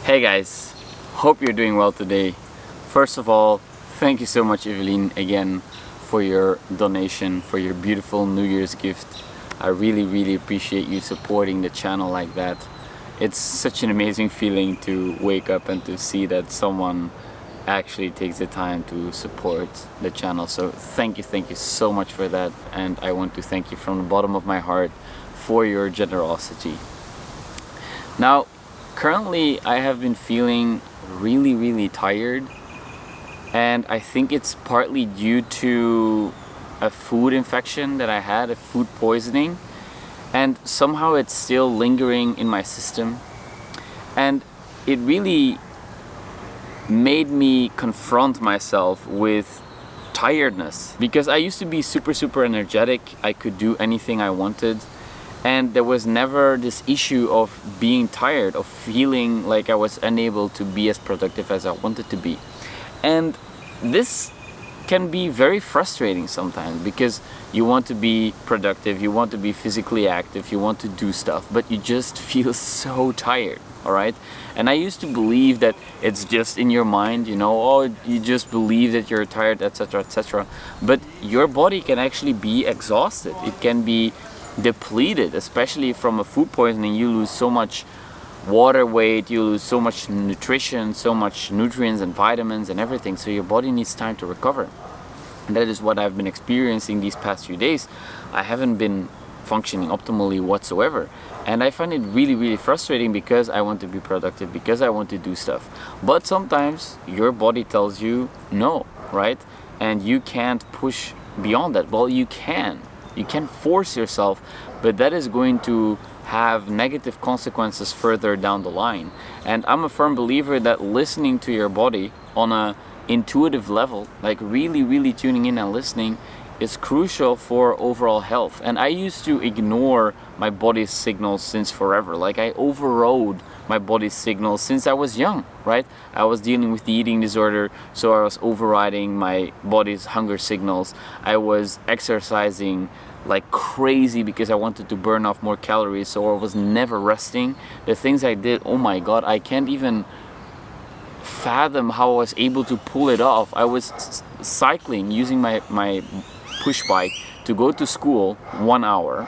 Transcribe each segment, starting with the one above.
Hey guys, hope you're doing well today. First of all, thank you so much Evelyn again for your donation, for your beautiful New Year's gift. I really appreciate you supporting the channel like that. It's such an amazing feeling to wake up and to see that someone actually takes the time to support the channel. So thank you so much for that, and I want to thank you from the bottom of my heart for your generosity. Now, currently I have been feeling really tired, and I think it's partly due to a food infection that I had, a food poisoning, and somehow it's still lingering in my system, and it really made me confront myself with tiredness, because I used to be super energetic. I could do anything I wanted, and there was never this issue of being tired, of feeling like I was unable to be as productive as I wanted to be. And this can be very frustrating sometimes, because you want to be productive, you want to be physically active, you want to do stuff, but you just feel so tired. All right, and I used to believe that it's just in your mind, you know, oh, you just believe that you're tired, etc. But your body can actually be exhausted. It can be depleted, especially from a food poisoning. You lose so much water weight, you lose so much nutrition, so much nutrients and vitamins and everything, so your body needs time to recover. And that is what I've been experiencing these past few days. I haven't been functioning optimally whatsoever, and I find it really frustrating, because I want to be productive, because I want to do stuff, but sometimes your body tells you no, right? And you can't push beyond that. Well, you can force yourself, but that is going to have negative consequences further down the line. And I'm a firm believer that listening to your body on a intuitive level, like really tuning in and listening, is crucial for overall health. And I used to ignore my body's signals since forever. Like, I overrode my body's signals since I was young, right? I was dealing with the eating disorder, so I was overriding my body's hunger signals. I was exercising like crazy because I wanted to burn off more calories, so I was never resting. The things I did, oh my god, I can't even fathom how I was able to pull it off. I was cycling, using my push bike to go to school 1 hour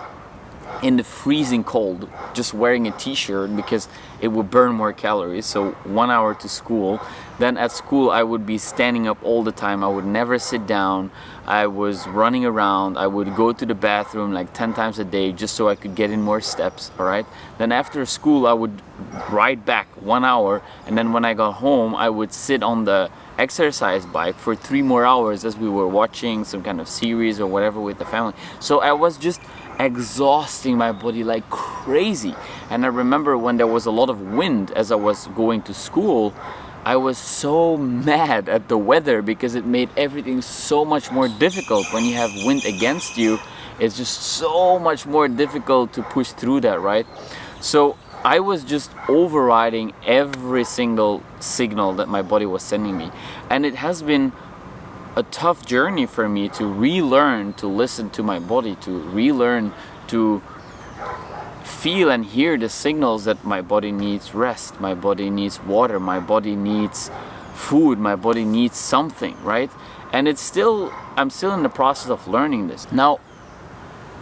in the freezing cold, just wearing a t-shirt because it would burn more calories. So 1 hour to school. Then at school I would be standing up all the time. I would never sit down. I was running around. I would go to the bathroom like 10 times a day just so I could get in more steps. All right. Then after school I would ride back 1 hour, and then when I got home I would sit on the exercise bike for 3 more hours as we were watching some kind of series or whatever with the family. So I was just exhausting my body like crazy. And I remember when there was a lot of wind as I was going to school, I was so mad at the weather, because it made everything so much more difficult. When you have wind against you, it's just so much more difficult to push through that, right? So I was just overriding every single signal that my body was sending me. And it has been a tough journey for me to relearn to listen to my body, to relearn to feel and hear the signals that my body needs rest, my body needs water, my body needs food, my body needs something, right? And I'm still in the process of learning this. Now,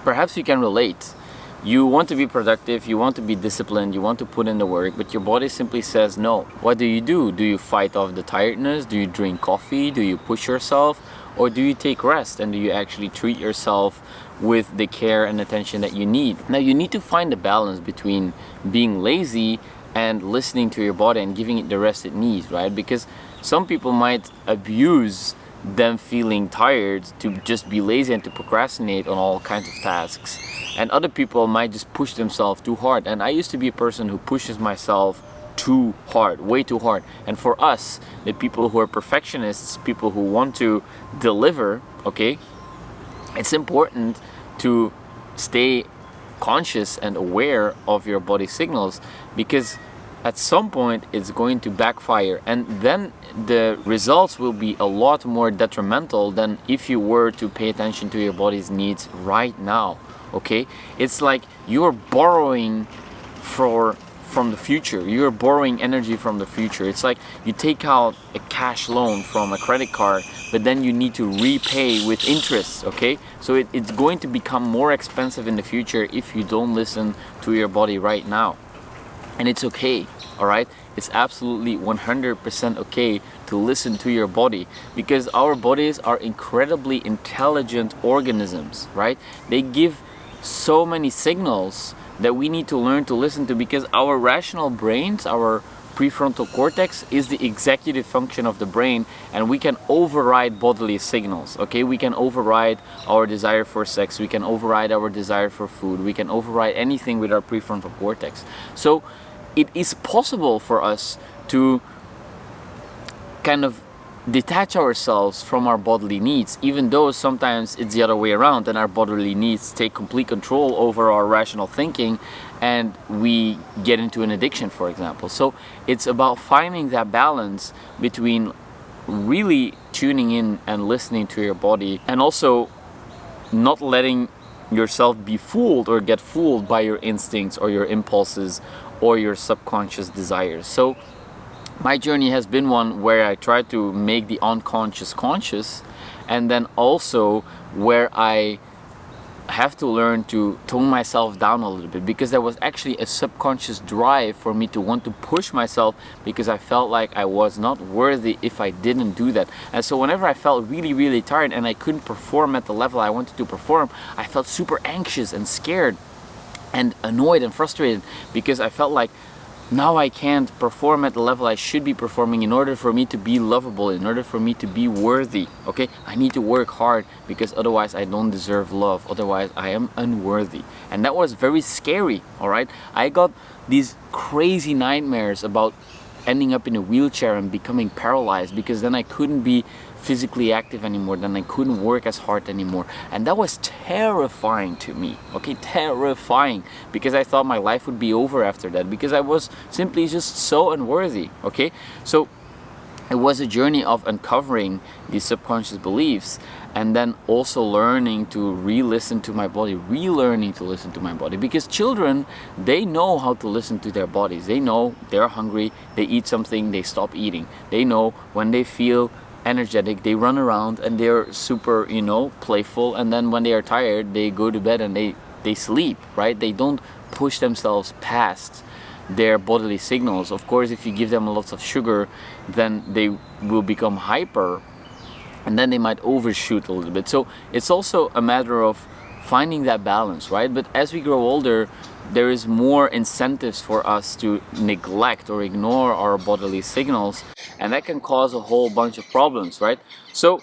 perhaps you can relate. You want to be productive, you want to be disciplined, you want to put in the work, but your body simply says no. What do? Do you fight off the tiredness? Do you drink coffee? Do you push yourself? Or do you take rest, and do you actually treat yourself with the care and attention that you need? Now, you need to find the balance between being lazy and listening to your body and giving it the rest it needs, right? Because some people might abuse them feeling tired to just be lazy and to procrastinate on all kinds of tasks. And other people might just push themselves too hard. And I used to be a person who pushes myself too hard, way too hard. And for us, the people who are perfectionists, people who want to deliver, okay, it's important to stay conscious and aware of your body signals, because at some point it's going to backfire, and then the results will be a lot more detrimental than if you were to pay attention to your body's needs right now. Okay, it's like you're borrowing from from the future. You're borrowing energy from the future. It's like you take out a cash loan from a credit card, but then you need to repay with interest, okay? So it's going to become more expensive in the future if you don't listen to your body right now. And it's okay, all right? It's absolutely 100% okay to listen to your body, because our bodies are incredibly intelligent organisms, right? They give so many signals that we need to learn to listen to, because our rational brains, our prefrontal cortex, is the executive function of the brain, and we can override bodily signals, okay? We can override our desire for sex, we can override our desire for food, we can override anything with our prefrontal cortex. So it is possible for us to kind of detach ourselves from our bodily needs, even though sometimes it's the other way around and our bodily needs take complete control over our rational thinking and we get into an addiction, for example. So it's about finding that balance between really tuning in and listening to your body, and also not letting yourself be fooled or get fooled by your instincts or your impulses or your subconscious desires. So my journey has been one where I try to make the unconscious conscious, and then also where I have to learn to tone myself down a little bit, because there was actually a subconscious drive for me to want to push myself, because I felt like I was not worthy if I didn't do that. And so whenever I felt really, really tired and I couldn't perform at the level I wanted to perform, I felt super anxious and scared and annoyed and frustrated, because I felt like now I can't perform at the level I should be performing in order for me to be lovable, in order for me to be worthy, okay? I need to work hard, because otherwise I don't deserve love, otherwise I am unworthy. And that was very scary, all right? I got these crazy nightmares about ending up in a wheelchair and becoming paralyzed, because then I couldn't be physically active anymore, then I couldn't work as hard anymore. And that was terrifying to me, okay? Terrifying, because I thought my life would be over after that, because I was simply just so unworthy, okay? So it was a journey of uncovering these subconscious beliefs, and then also learning to re-listen to my body, relearning to listen to my body. Because children, they know how to listen to their bodies. They know they're hungry, they eat something, they stop eating. They know when they feel energetic, they run around and they're super, playful, and then when they are tired, they go to bed and they sleep, right? They don't push themselves past their bodily signals. Of course, if you give them lots of sugar, then they will become hyper, and then they might overshoot a little bit. So it's also a matter of finding that balance, right? But as we grow older, there is more incentives for us to neglect or ignore our bodily signals, and that can cause a whole bunch of problems, right? So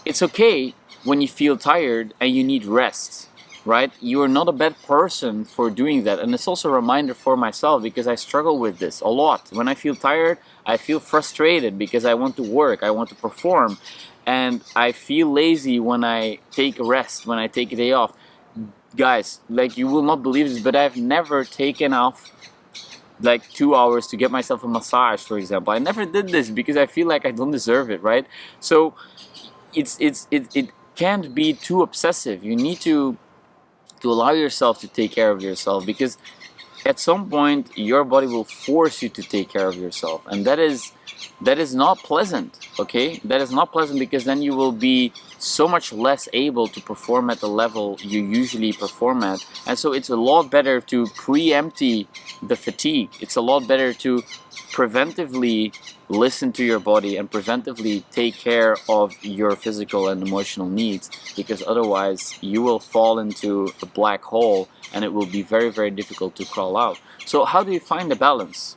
it's okay when you feel tired and you need rest, right? You are not a bad person for doing that. And it's also a reminder for myself, because I struggle with this a lot. When I feel tired, I feel frustrated because I want to work, I want to perform, and I feel lazy when I take a rest, when I take a day off. Guys, like, you will not believe this, but I've never taken off like 2 hours to get myself a massage, for example. I never did this because I feel like I don't deserve it, right? So it can't be too obsessive. You need to allow yourself to take care of yourself, because at some point your body will force you to take care of yourself, and that is not pleasant, okay? That is not pleasant, because then you will be so much less able to perform at the level you usually perform at. And so it's a lot better to pre-empty the fatigue. It's a lot better to preventively listen to your body and preventively take care of your physical and emotional needs, because otherwise you will fall into a black hole and it will be very, very difficult to crawl out. So how do you find the balance?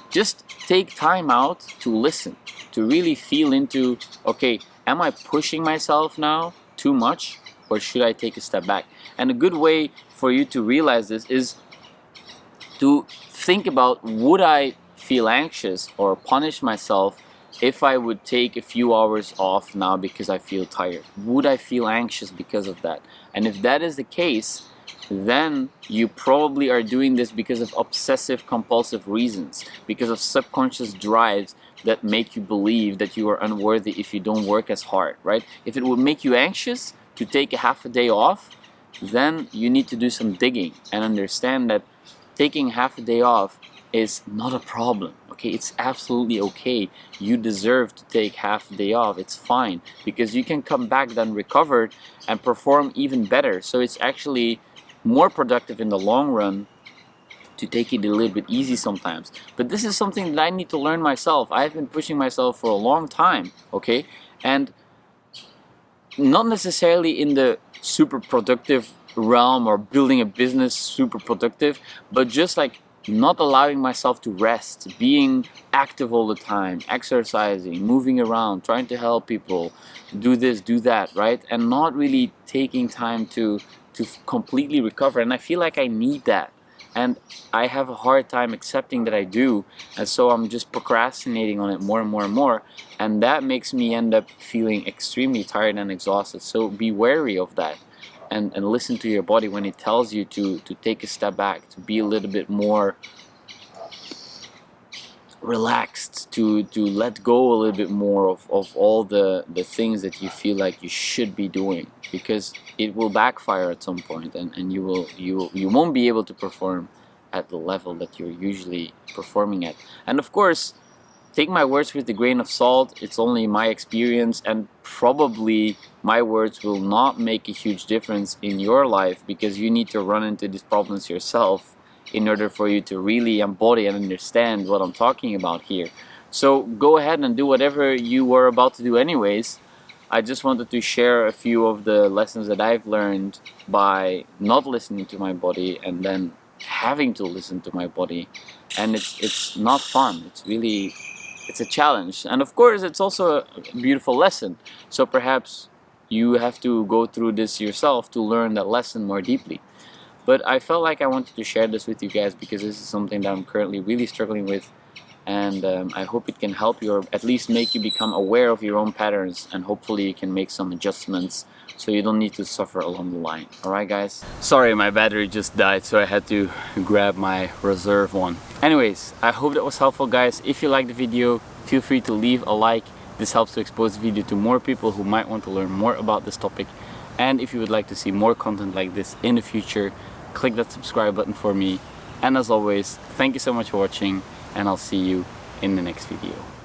Just take time out to listen, to really feel into, okay, am I pushing myself now too much, or should I take a step back? And a good way for you to realize this is to think about, would I feel anxious or punish myself if I would take a few hours off now because I feel tired? Would I feel anxious because of that? And if that is the case, then you probably are doing this because of obsessive compulsive reasons, because of subconscious drives that make you believe that you are unworthy if you don't work as hard, right? If it would make you anxious to take a half a day off, then you need to do some digging and understand that taking half a day off is not a problem. Okay, it's absolutely okay. You deserve to take half a day off. It's fine, because you can come back then recovered and perform even better. So it's actually more productive in the long run to take it a little bit easy sometimes. But this is something that I need to learn myself. I've been pushing myself for a long time, okay? And not necessarily in the super productive realm or building a business super productive, but just like not allowing myself to rest, being active all the time, exercising, moving around, trying to help people, do this, do that, right? And not really taking time to completely recover. And I feel like I need that. And I have a hard time accepting that I do, and so I'm just procrastinating on it more and more and more, and that makes me end up feeling extremely tired and exhausted. So be wary of that, and listen to your body when it tells you to take a step back, to be a little bit more relaxed, to let go a little bit more of all the things that you feel like you should be doing, because it will backfire at some point, and you won't be able to perform at the level that you're usually performing at. And of course, take my words with a grain of salt. It's only my experience, and probably my words will not make a huge difference in your life, because you need to run into these problems yourself in order for you to really embody and understand what I'm talking about here. So go ahead and do whatever you were about to do anyways. I just wanted to share a few of the lessons that I've learned by not listening to my body and then having to listen to my body. And it's not fun. It's a challenge. And of course, it's also a beautiful lesson. So perhaps you have to go through this yourself to learn that lesson more deeply. But I felt like I wanted to share this with you guys, because this is something that I'm currently really struggling with, and I hope it can help you, or at least make you become aware of your own patterns, and hopefully you can make some adjustments so you don't need to suffer along the line. Alright guys? Sorry, my battery just died, so I had to grab my reserve one. Anyways, I hope that was helpful, guys. If you liked the video, feel free to leave a like. This helps to expose the video to more people who might want to learn more about this topic. And if you would like to see more content like this in the future, click that subscribe button for me. And as always, thank you so much for watching, and I'll see you in the next video.